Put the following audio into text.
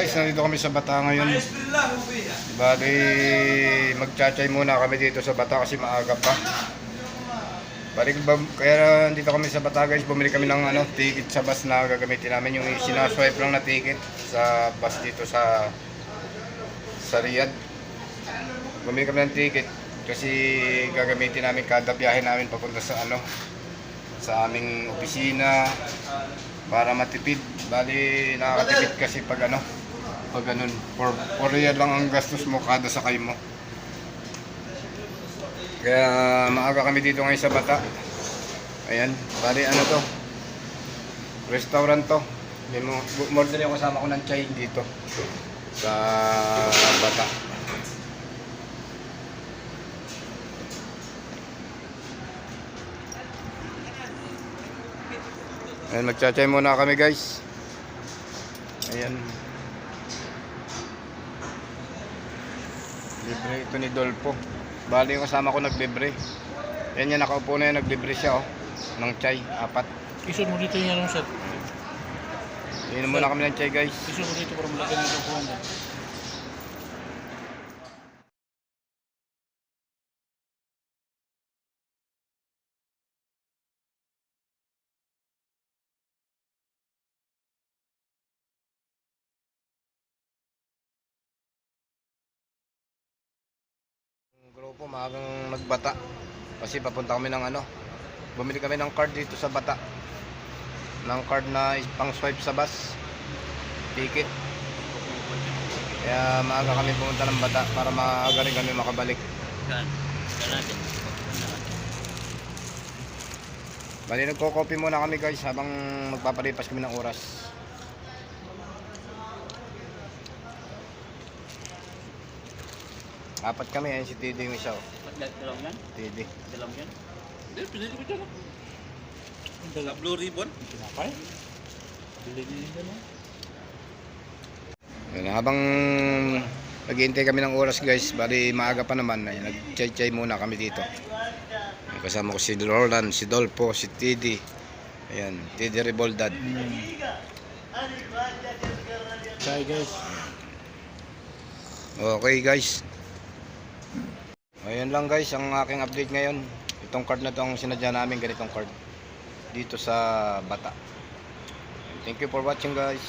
guys, nandito kami sa Bata ngayon. Bali, magtsatay muna kami dito sa Bata kasi maaga pa. Bali, kaya nandito kami sa Bata guys, bumili kami ng ticket sa bus na gagamitin namin. Yung sinaswipe lang na ticket sa bus dito sa Riyadh. Bumili kami ng ticket kasi gagamitin namin kada biyahe namin papunta sa sa aming opisina para matipid. Bali, nakakatipid kasi pag ganun. 4 riyal lang ang gastos mo kada sakay mo. Kaya maaga kami dito ngayon sa Bata. Ayan, bali to? Restaurant to. Order yung kasama ko ng chai dito sa Bata. Ayan, magtsatay muna kami guys. Ayan. Libre ito ni Dolpo. Bali yung kasama ko naglibre. Ayan yan, nakaupo na yan, naglibre siya ng chai, 4. Isun mo dito yung set. Inom muna kami ng chai guys. Isun mo dito para malagyan ng kukuhan dyan. Grupo maagang nagbata kasi papunta kami ng bumili kami ng card dito sa Bata, ng card na pang swipe sa bus ticket, kaya maaga kami pumunta ng Bata para maaga rin kami makabalik. Bali, nagko-coffee muna kami guys habang magpapalipas kami ng oras. Apat kami, ayan si TD yung isa. Dalam yan? TD. Dalam yan? Hindi, pinili ko dyan. Dalam blue ribbon? Pinapay? Pinili dyan. Ayan, habang naghihintay kami ng oras guys, bali maaga pa naman, nag-chay-chay muna kami dito. Kasama ko si Roland, si Dolpo, si TD. Ayan, TD Reboldad. Chai guys. Okay guys. Ayan lang guys ang aking update ngayon. Itong card na itong sinadya namin, ganitong card dito sa Bata. Thank you for watching guys.